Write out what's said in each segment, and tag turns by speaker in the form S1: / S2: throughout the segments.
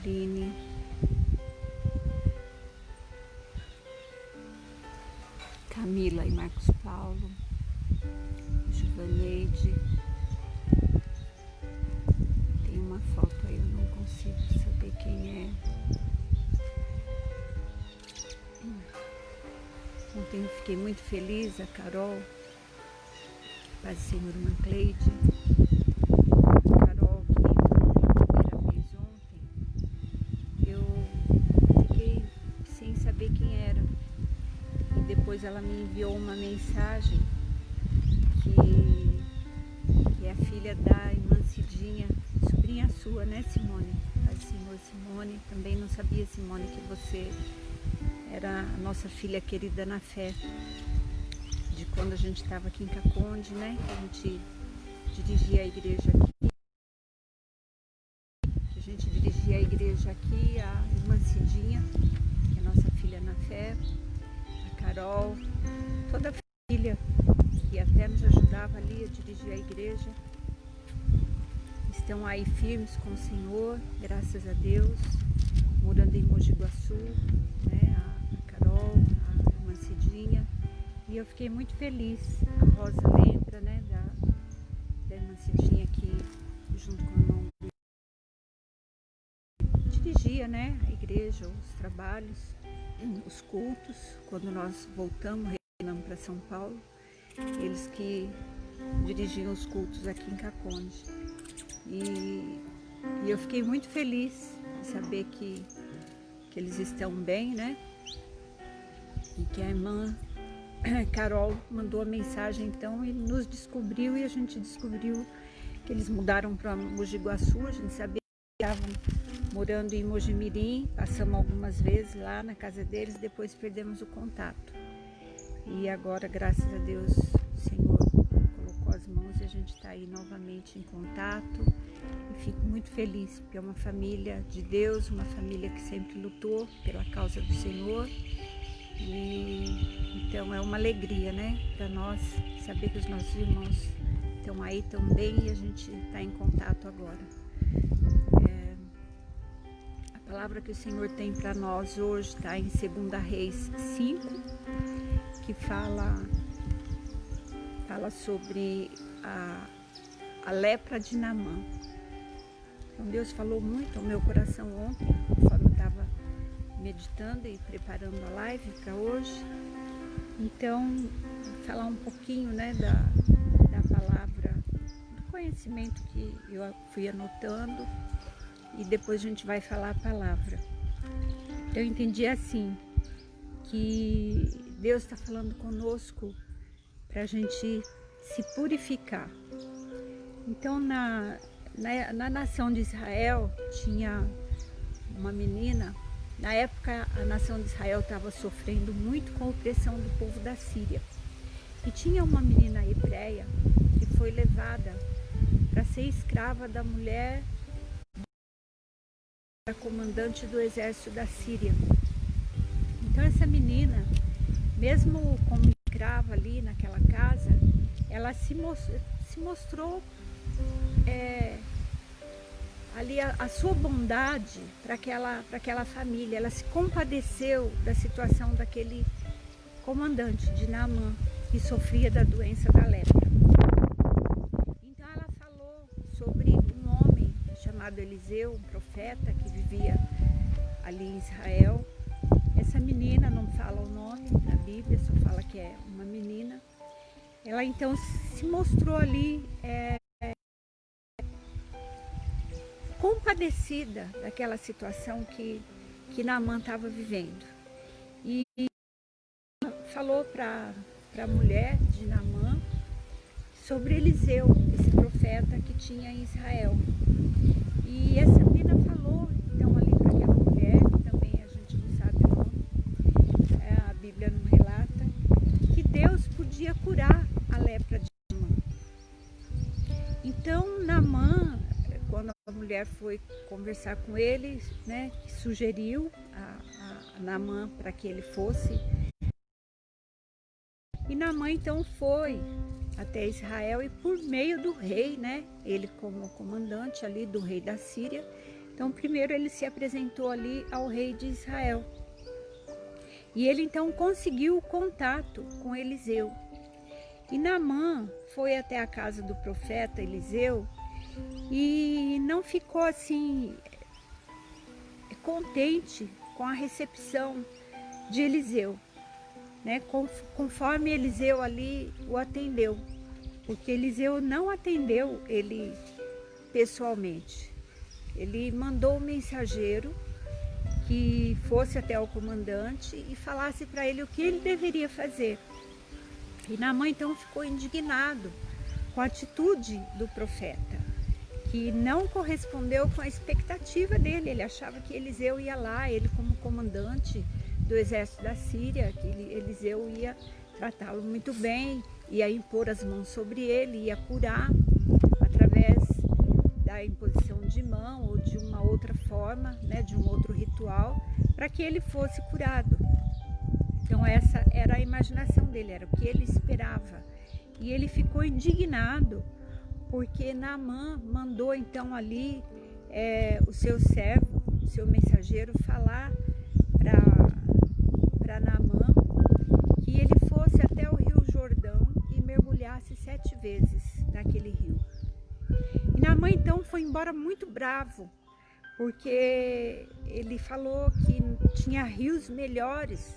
S1: Aline, Camila e Marcos Paulo, Juvaneide. Tem uma foto aí, eu não consigo saber quem é. Ontem eu fiquei muito feliz, a Carol, Paz do Senhor, irmã Cleide. A Carol, que pela primeira vez ontem, eu fiquei sem saber quem era. E depois ela me enviou uma mensagem que é a filha da irmã Cidinha, sobrinha sua, né, Simone? A senhora Simone, também não sabia, Simone, que você era a nossa filha querida na fé, de quando a gente estava aqui em Caconde, né? A gente dirigia a igreja aqui, a irmã Cidinha, que é a nossa filha na fé, a Carol, toda a família que até nos ajudava ali a dirigir a igreja, estão aí firmes com o Senhor, graças a Deus, morando em Mogi Guaçu, né? A Carol, a irmã Cidinha, e eu fiquei muito feliz. A Rosa lembra, né, da irmã Cidinha, que junto com o irmão dirigia, né, a igreja, os trabalhos, os cultos. Quando nós voltamos para São Paulo, eles que dirigiam os cultos aqui em Caconde. E eu fiquei muito feliz de saber que eles estão bem, né? E que a irmã Carol mandou a mensagem então e nos descobriu, e a gente descobriu que eles mudaram para Mogi Guaçu. A gente sabia que estavam morando em Mojimirim, passamos algumas vezes lá na casa deles, depois perdemos o contato. E agora, graças a Deus, o Senhor colocou as mãos e a gente está aí novamente em contato. E fico muito feliz, porque é uma família de Deus, uma família que sempre lutou pela causa do Senhor. E então é uma alegria, né, para nós saber que os nossos irmãos estão aí tão bem e a gente está em contato agora. A palavra que o Senhor tem para nós hoje está em 2 Reis 5, que fala sobre a lepra de Naamã. Então Deus falou muito ao meu coração ontem, conforme eu estava meditando e preparando a live para hoje. Então, falar um pouquinho, né, da palavra, do conhecimento que eu fui anotando, e depois a gente vai falar a palavra. Eu entendi assim, que Deus está falando conosco para a gente se purificar. Então, na nação de Israel, tinha uma menina. Na época, a nação de Israel estava sofrendo muito com a opressão do povo da Síria. E tinha uma menina hebreia que foi levada para ser escrava da mulher da comandante do exército da Síria. Então essa menina, mesmo como escrava ali naquela casa, ela se mostrou ali a sua bondade para aquela família. Ela se compadeceu da situação daquele comandante de Naamã, que sofria da doença da lepra. Então ela falou sobre um homem chamado Eliseu, um profeta que vivia ali em Israel. Essa menina não fala o nome na Bíblia, só fala que é uma menina. Ela então se mostrou ali compadecida daquela situação que Naamã estava vivendo. E falou para a mulher de Naamã sobre Eliseu, esse profeta que tinha em Israel. E essa menina falou então ali para aquela mulher, que também a gente não sabe o nome, a Bíblia não relata, que Deus podia curar a lepra de Naamã. Então Naamã, quando a mulher foi conversar com ele, né, sugeriu a Naamã para que ele fosse. E Naamã então foi até Israel, e por meio do rei, né, ele como comandante ali do rei da Síria, Então, primeiro ele se apresentou ali ao rei de Israel. E ele então conseguiu o contato com Eliseu. E Naamã foi até a casa do profeta Eliseu e não ficou assim contente com a recepção de Eliseu, né? Conforme Eliseu ali o atendeu, porque Eliseu não atendeu ele pessoalmente. Ele mandou um mensageiro que fosse até o comandante e falasse para ele o que ele deveria fazer. E Naamã então ficou indignado com a atitude do profeta, que não correspondeu com a expectativa dele. Ele achava que Eliseu ia lá, ele como comandante do exército da Síria, que Eliseu ia tratá-lo muito bem, ia impor as mãos sobre ele, ia curar através da imposição de mão ou de uma outra forma, né, de um outro ritual, para que ele fosse curado. Então essa era a imaginação dele, era o que ele esperava. E ele ficou indignado porque Naamã mandou então ali o seu servo, o seu mensageiro, falar para Naamã que ele fosse até o rio Jordão e mergulhasse 7 vezes naquele rio. E Naamã então foi embora muito bravo, porque ele falou que tinha rios melhores.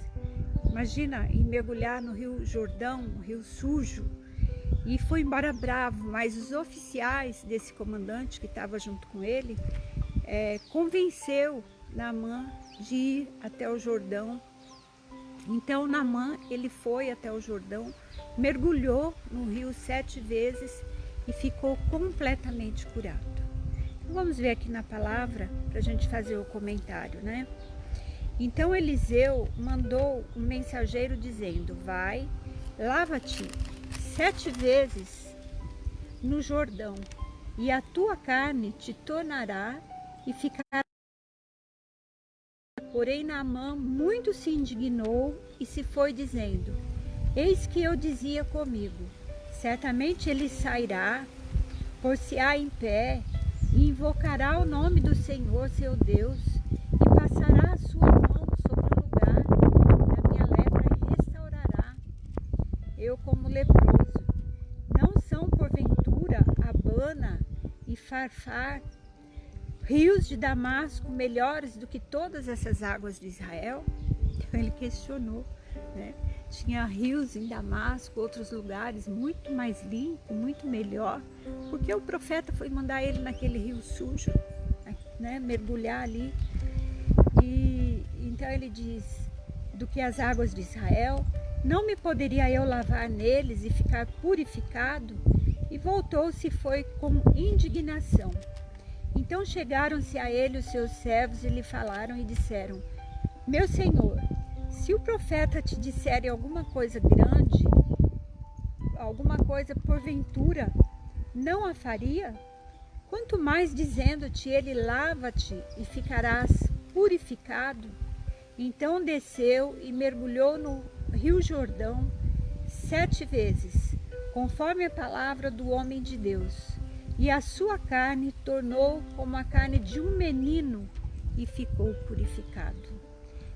S1: Imagina, ir mergulhar no rio Jordão, um rio sujo, e foi embora bravo. Mas os oficiais desse comandante que estava junto com ele convenceu Naamã de ir até o Jordão. Então Naamã, ele foi até o Jordão, mergulhou no rio 7 vezes e ficou completamente curado. Então, vamos ver aqui na palavra para a gente fazer o comentário, né? Então Eliseu mandou um mensageiro dizendo: vai, lava-te 7 vezes no Jordão, e a tua carne te tornará e ficará. Porém Naamã muito se indignou e se foi dizendo: eis que eu dizia comigo, certamente ele sairá, pôr-se-á em pé, e invocará o nome do Senhor seu Deus, e passará a sua mão sobre o lugar da minha lepra e restaurará eu como leproso. Não são porventura Abana e Farfar, rios de Damasco, melhores do que todas essas águas de Israel? Então ele questionou, né? Tinha rios em Damasco, outros lugares muito mais limpo, muito melhor, porque o profeta foi mandar ele naquele rio sujo, né? Mergulhar ali. E então ele diz: do que as águas de Israel, não me poderia eu lavar neles e ficar purificado? E voltou-se e foi com indignação. Então chegaram-se a ele os seus servos e lhe falaram e disseram: meu senhor, se o profeta te disser alguma coisa grande, alguma coisa porventura, não a faria? Quanto mais dizendo-te ele: lava-te e ficarás purificado. Então desceu e mergulhou no rio Jordão 7 vezes, conforme a palavra do homem de Deus. E a sua carne tornou como a carne de um menino e ficou purificado.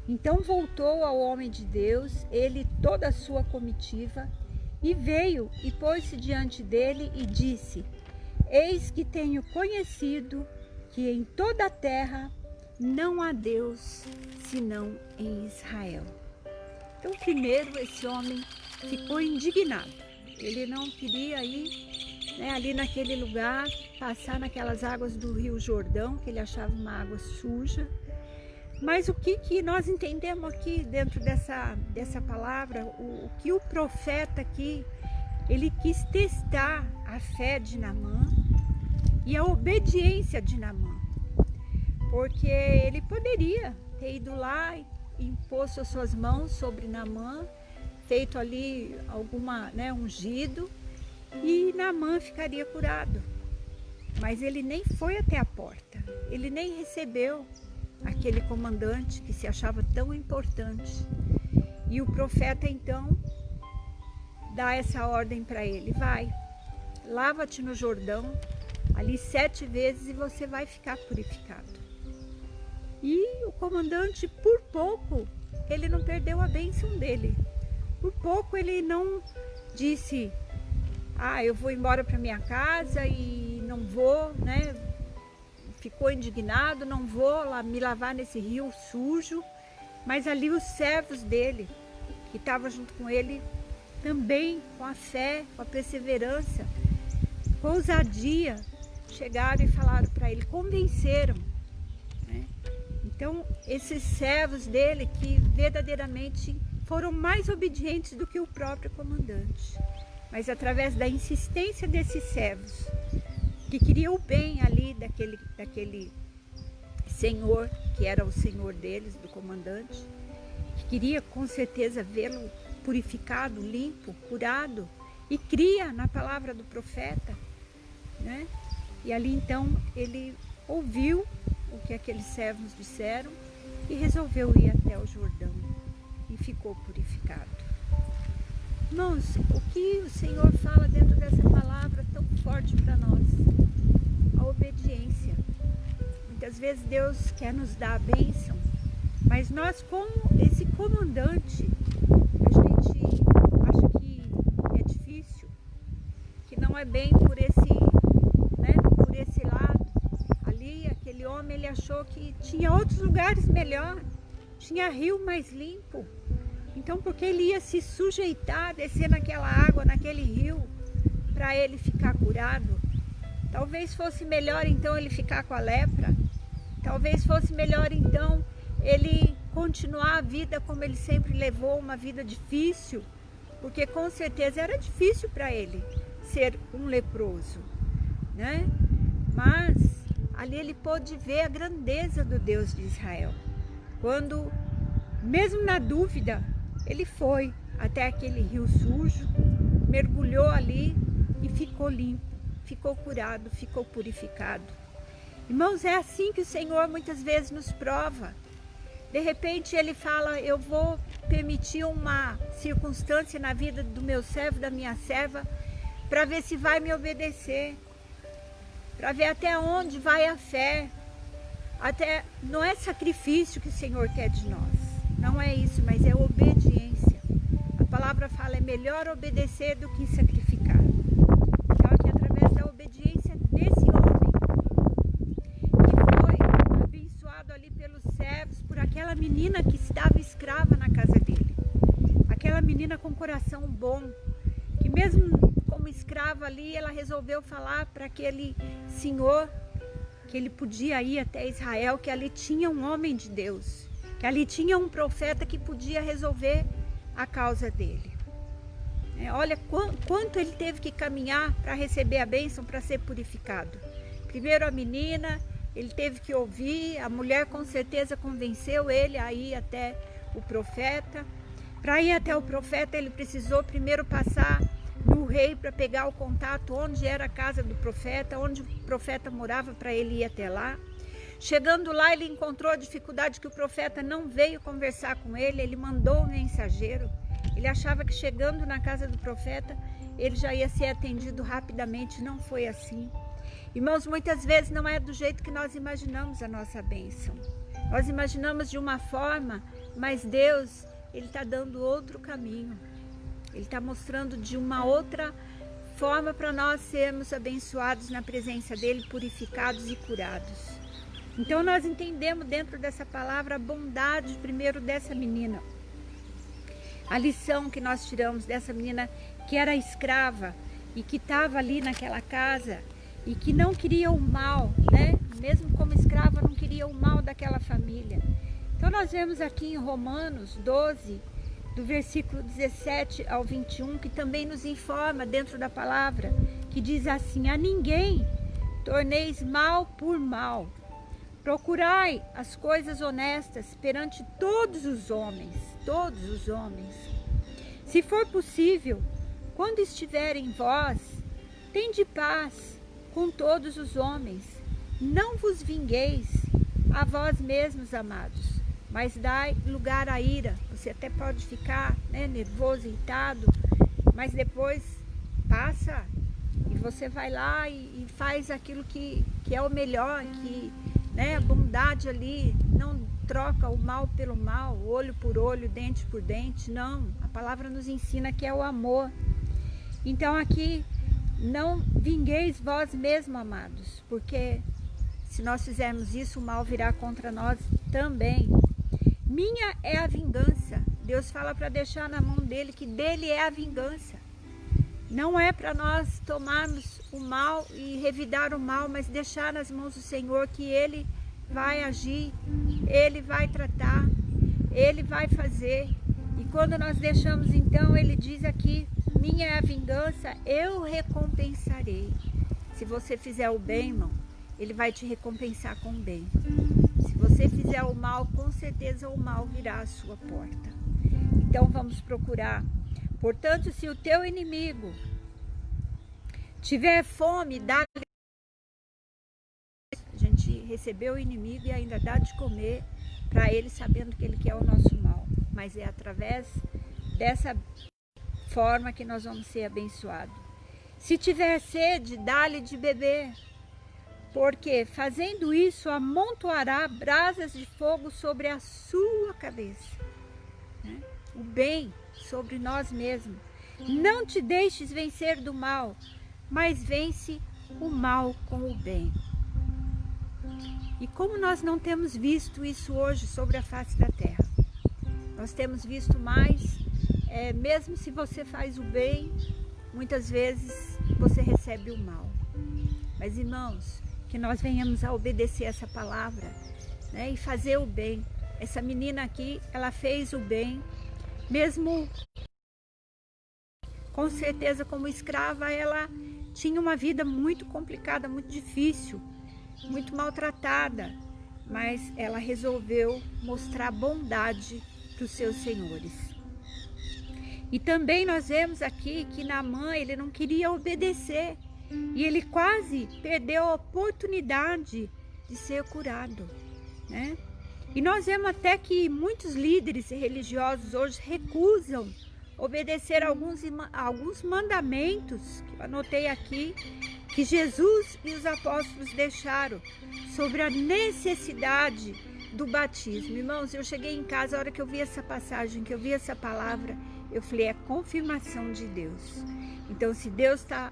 S1: Então voltou ao homem de Deus, ele e toda a sua comitiva, e veio e pôs-se diante dele e disse: eis que tenho conhecido que em toda a terra não há Deus senão em Israel. Então primeiro esse homem ficou indignado. Ele não queria ir, né, ali naquele lugar, passar naquelas águas do rio Jordão, que ele achava uma água suja. Mas o que nós entendemos aqui dentro dessa palavra, o que o profeta aqui, ele quis testar a fé de Naamã e a obediência de Naamã. Porque ele poderia ter ido lá e imposto as suas mãos sobre Naamã, feito ali ungido, e Naamã ficaria curado. Mas ele nem foi até a porta, ele nem recebeu aquele comandante que se achava tão importante. E o profeta então dá essa ordem para ele: vai, lava-te no Jordão ali 7 vezes e você vai ficar purificado. E o comandante, por pouco, ele não perdeu a bênção dele. Por pouco ele não disse, eu vou embora para minha casa e não vou, né? Ficou indignado, não vou lá me lavar nesse rio sujo. Mas ali os servos dele, que estavam junto com ele, também com a fé, com a perseverança, com a ousadia, chegaram e falaram para ele, convenceram. Então, esses servos dele que verdadeiramente foram mais obedientes do que o próprio comandante. Mas através da insistência desses servos, que queriam o bem ali daquele senhor, que era o senhor deles, do comandante, que queria com certeza vê-lo purificado, limpo, curado, e cria na palavra do profeta, né? E ali então ele ouviu o que aqueles servos disseram e resolveu ir até o Jordão e ficou purificado. Irmãos, o que o Senhor fala dentro dessa palavra tão forte para nós? A obediência. Muitas vezes Deus quer nos dar a bênção, mas nós, como esse comandante, a gente acha que é difícil, que não é bem por esse lado. Ali, aquele homem, ele achou que tinha outros lugares melhor, tinha rio mais limpo. Então, porque ele ia se sujeitar, descer naquela água, naquele rio, para ele ficar curado? Talvez fosse melhor então ele ficar com a lepra. Talvez fosse melhor então ele continuar a vida como ele sempre levou, uma vida difícil, porque com certeza era difícil para ele ser um leproso, né? Mas ali ele pôde ver a grandeza do Deus de Israel. Quando, mesmo na dúvida, ele foi até aquele rio sujo, mergulhou ali e ficou limpo, ficou curado, ficou purificado. Irmãos, é assim que o Senhor muitas vezes nos prova. De repente ele fala, eu vou permitir uma circunstância na vida do meu servo, da minha serva, para ver se vai me obedecer, para ver até onde vai a fé. Não é sacrifício que o Senhor quer de nós, não é isso, mas é obediência. A palavra fala, é melhor obedecer do que sacrificar. Então aqui através da obediência desse homem, que foi abençoado ali pelos servos, por aquela menina que estava escrava na casa dele, aquela menina com coração bom, que mesmo como escrava ali, ela resolveu falar para aquele senhor que ele podia ir até Israel, que ali tinha um homem de Deus, que ali tinha um profeta que podia resolver a causa dele. Olha quanto ele teve que caminhar para receber a bênção, para ser purificado. Primeiro a menina, ele teve que ouvir, a mulher com certeza convenceu ele a ir até o profeta. Para ir até o profeta, ele precisou primeiro passar no rei para pegar o contato onde era a casa do profeta, onde o profeta morava, para ele ir até lá. Chegando lá, ele encontrou a dificuldade que o profeta não veio conversar com ele, ele mandou o mensageiro. Ele achava que chegando na casa do profeta, ele já ia ser atendido rapidamente, não foi assim. Irmãos, muitas vezes não é do jeito que nós imaginamos a nossa bênção. Nós imaginamos de uma forma, mas Deus, Ele está dando outro caminho. Ele está mostrando de uma outra forma para nós sermos abençoados na presença dEle, purificados e curados. Então nós entendemos dentro dessa palavra a bondade primeiro dessa menina. A lição que nós tiramos dessa menina que era escrava e que estava ali naquela casa e que não queria o mal, né? Mesmo como escrava, não queria o mal daquela família. Então nós vemos aqui em Romanos 12, do versículo 17 ao 21, que também nos informa dentro da palavra, que diz assim: a ninguém torneis mal por mal. Procurai as coisas honestas perante todos os homens, todos os homens. Se for possível, quando estiver em vós, tende paz com todos os homens. Não vos vingueis a vós mesmos, amados, mas dai lugar à ira. Você até pode ficar, nervoso, irritado, mas depois passa e você vai lá e faz aquilo que é o melhor, que a bondade ali, não troca o mal pelo mal, olho por olho, dente por dente. Não, a palavra nos ensina que é o amor. Então aqui, não vingueis vós mesmos, amados, porque se nós fizermos isso, o mal virá contra nós também. Minha é a vingança. Deus fala para deixar na mão dele, que dele é a vingança. Não é para nós tomarmos o mal e revidar o mal, mas deixar nas mãos do Senhor, que ele vai agir, ele vai tratar, ele vai fazer. E quando nós deixamos, então, ele diz aqui, minha é a vingança, eu recompensarei. Se você fizer o bem, irmão, ele vai te recompensar com o bem. Se você fizer o mal, com certeza o mal virá à sua porta. Então vamos procurar. Portanto, se o teu inimigo tiver fome, dá-lhe. A gente recebeu o inimigo e ainda dá de comer para ele, sabendo que ele quer o nosso mal. Mas é através dessa forma que nós vamos ser abençoados. Se tiver sede, dá-lhe de beber, porque fazendo isso amontoará brasas de fogo sobre a sua cabeça, né? O bem sobre nós mesmos. Não te deixes vencer do mal, mas vence o mal com o bem. E como nós não temos visto isso hoje sobre a face da terra, nós temos visto mais, mesmo se você faz o bem, muitas vezes você recebe o mal. Mas irmãos, que nós venhamos a obedecer essa palavra, né, e fazer o bem. Essa menina aqui, ela fez o bem, mesmo com certeza como escrava, ela tinha uma vida muito complicada, muito difícil, muito maltratada, mas ela resolveu mostrar bondade para os seus senhores. E também nós vemos aqui que Naamã, ele não queria obedecer, e ele quase perdeu a oportunidade de ser curado, né? E nós vemos até que muitos líderes religiosos hoje recusam obedecer alguns mandamentos, que eu anotei aqui, que Jesus e os apóstolos deixaram sobre a necessidade do batismo. Irmãos, eu cheguei em casa, a hora que eu vi essa passagem, que eu vi essa palavra, eu falei, é confirmação de Deus. Então, se Deus está...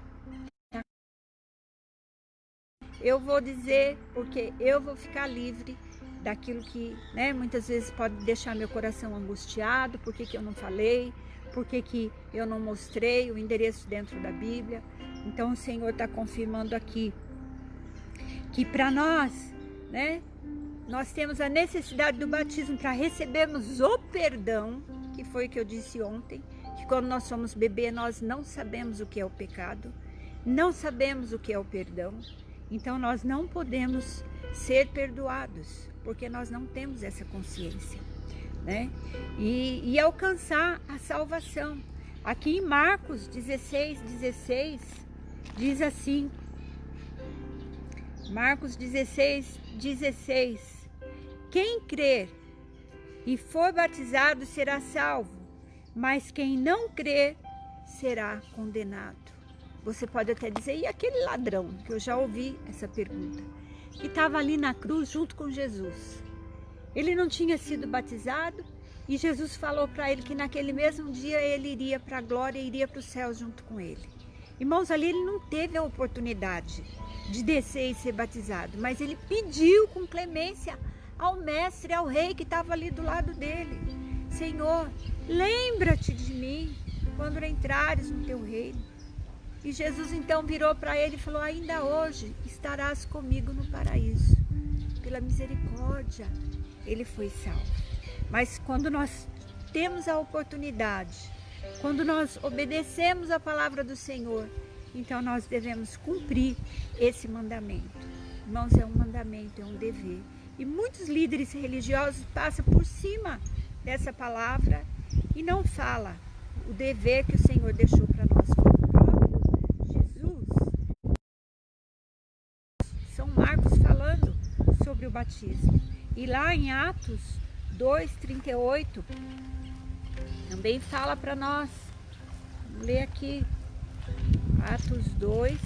S1: eu vou dizer, porque eu vou ficar livre daquilo que, né, muitas vezes pode deixar meu coração angustiado. Por que eu não falei? Por que eu não mostrei o endereço dentro da Bíblia? Então o Senhor está confirmando aqui que para nós, né, nós temos a necessidade do batismo para recebermos o perdão, que foi o que eu disse ontem, que quando nós somos bebê nós não sabemos o que é o pecado, não sabemos o que é o perdão. Então nós não podemos ser perdoados, porque nós não temos essa consciência, né? E alcançar a salvação. Aqui em Marcos 16:16 diz assim, Marcos 16:16, quem crer e for batizado será salvo, mas quem não crer será condenado. Você pode até dizer, e aquele ladrão, que eu já ouvi essa pergunta, que estava ali na cruz junto com Jesus. Ele não tinha sido batizado e Jesus falou para ele que naquele mesmo dia ele iria para a glória e iria para o céu junto com ele. Irmãos, ali ele não teve a oportunidade de descer e ser batizado, mas ele pediu com clemência ao mestre, ao rei que estava ali do lado dele. Senhor, lembra-te de mim quando entrares no teu reino. E Jesus então virou para ele e falou, ainda hoje estarás comigo no paraíso. Pela misericórdia, ele foi salvo. Mas quando nós temos a oportunidade, quando nós obedecemos a palavra do Senhor, então nós devemos cumprir esse mandamento. Irmãos, é um mandamento, é um dever. E muitos líderes religiosos passam por cima dessa palavra e não falam o dever que o Senhor deixou para nós. São Marcos falando sobre o batismo. E lá em Atos 2:38 também fala para nós. Vamos ler aqui. Atos 2.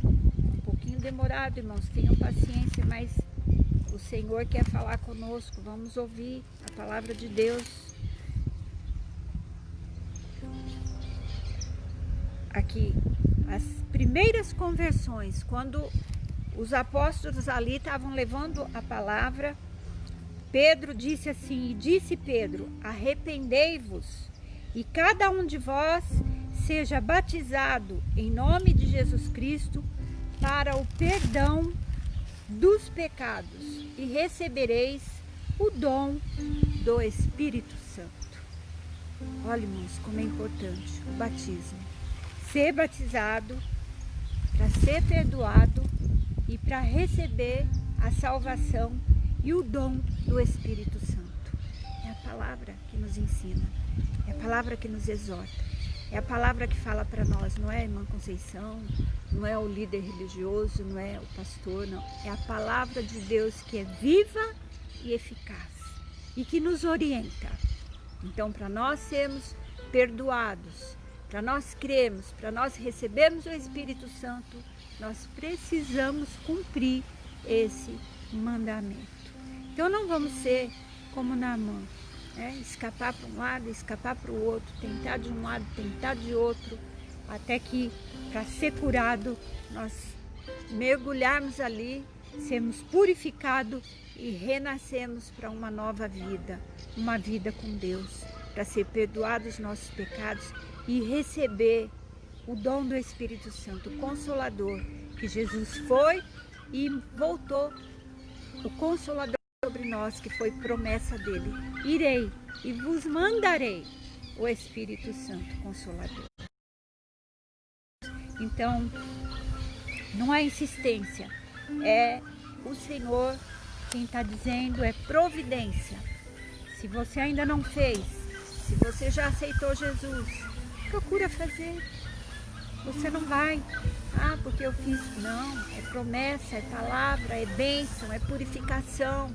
S1: Um pouquinho demorado, irmãos, tenham paciência, mas o Senhor quer falar conosco. Vamos ouvir a palavra de Deus. Aqui, as primeiras conversões, quando os apóstolos ali estavam levando a palavra, Pedro disse assim, e disse Pedro, arrependei-vos, e cada um de vós seja batizado em nome de Jesus Cristo para o perdão dos pecados, e recebereis o dom do Espírito Santo. Olha, irmãos, como é importante o batismo. Ser batizado para ser perdoado e para receber a salvação e o dom do Espírito Santo. É a palavra que nos ensina, é a palavra que nos exorta, é a palavra que fala para nós, não é a irmã Conceição, não é o líder religioso, não é o pastor, não. É a palavra de Deus que é viva e eficaz e que nos orienta. Então, para nós sermos perdoados, para nós crermos, para nós recebermos o Espírito Santo, nós precisamos cumprir esse mandamento. Então não vamos ser como Naamã, né? Escapar para um lado, escapar para o outro, tentar de um lado, tentar de outro, até que para ser curado nós mergulharmos ali, sermos purificados e renascemos para uma nova vida, uma vida com Deus, para ser perdoados os nossos pecados e receber o dom do Espírito Santo, o Consolador, que Jesus foi e voltou, o Consolador sobre nós, que foi promessa dele. Irei e vos mandarei o Espírito Santo Consolador. Então, não é insistência, é o Senhor quem está dizendo, é providência. Se você ainda não fez, se você já aceitou Jesus, procura fazer. Você não vai, porque eu fiz. Não, é promessa, é palavra, é bênção, é purificação,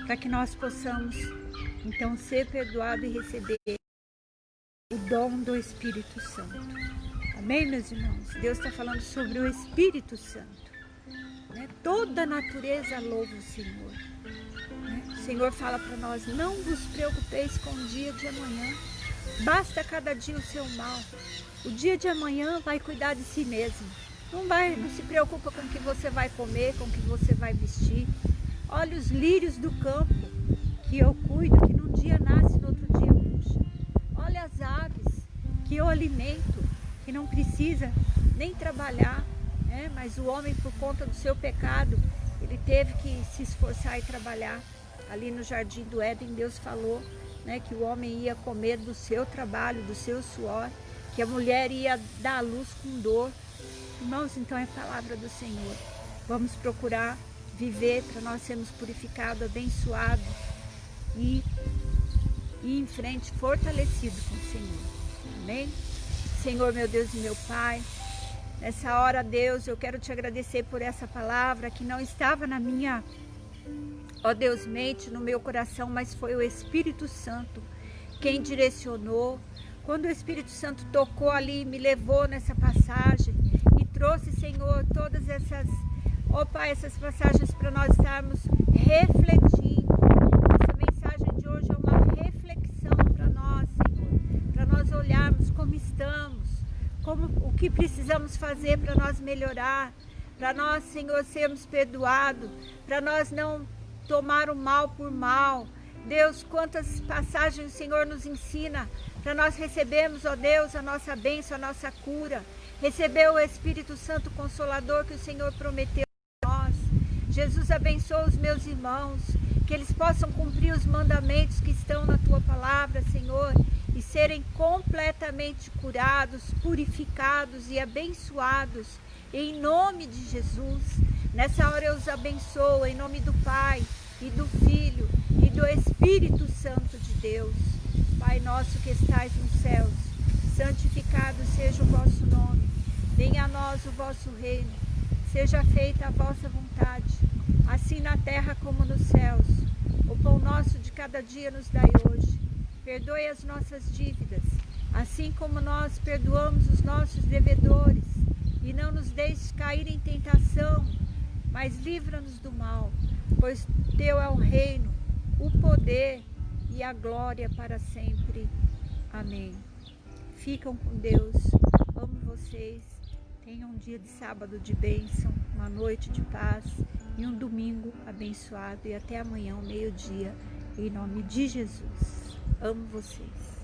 S1: para que nós possamos, então, ser perdoado e receber o dom do Espírito Santo. Amém, meus irmãos? Deus está falando sobre o Espírito Santo, né? Toda a natureza louva o Senhor, né? O Senhor fala para nós, não vos preocupeis com o dia de amanhã, basta cada dia o seu mal. O dia de amanhã vai cuidar de si mesmo. Não se preocupa com o que você vai comer, com o que você vai vestir. Olha os lírios do campo, que eu cuido, que num dia nasce, no outro dia murcha. Olha as aves, que eu alimento, que não precisa nem trabalhar, né? Mas o homem, por conta do seu pecado, ele teve que se esforçar e trabalhar. Ali no jardim do Éden, Deus falou, né, que o homem ia comer do seu trabalho, do seu suor, que a mulher ia dar à luz com dor. Irmãos, então é a palavra do Senhor. Vamos procurar viver para nós sermos purificados, abençoados e ir em frente fortalecidos com o Senhor. Amém? Senhor, meu Deus e meu Pai, nessa hora, Deus, eu quero te agradecer por essa palavra que não estava na minha, ó Deus, mente, no meu coração, mas foi o Espírito Santo quem direcionou. Quando o Espírito Santo tocou ali, me levou nessa passagem e trouxe, Senhor, todas essas, ó Pai, essas passagens para nós estarmos refletindo. Essa mensagem de hoje é uma reflexão para nós, Senhor, para nós olharmos como estamos, o que precisamos fazer para nós melhorar, para nós, Senhor, sermos perdoados, para nós não tomar o mal por mal. Deus, quantas passagens o Senhor nos ensina para nós recebermos, ó Deus, a nossa bênção, a nossa cura, receber o Espírito Santo Consolador que o Senhor prometeu a nós. Jesus, abençoa os meus irmãos, que eles possam cumprir os mandamentos que estão na Tua palavra, Senhor, e serem completamente curados, purificados e abençoados, em nome de Jesus. Nessa hora eu os abençoo, em nome do Pai, e do Filho, e do Espírito Santo de Deus. Pai nosso que estais nos céus, santificado seja o vosso nome. Venha a nós o vosso reino. Seja feita a vossa vontade, assim na terra como nos céus. O pão nosso de cada dia nos dai hoje. Perdoe as nossas dívidas, assim como nós perdoamos os nossos devedores. E não não nos deixes cair em tentação, mas livra-nos do mal, pois teu é o reino, o poder e a glória para sempre. Amém. Ficam com Deus. Amo vocês. Tenham um dia de sábado de bênção, uma noite de paz e um domingo abençoado. E até amanhã, ao meio-dia, em nome de Jesus. Amo vocês.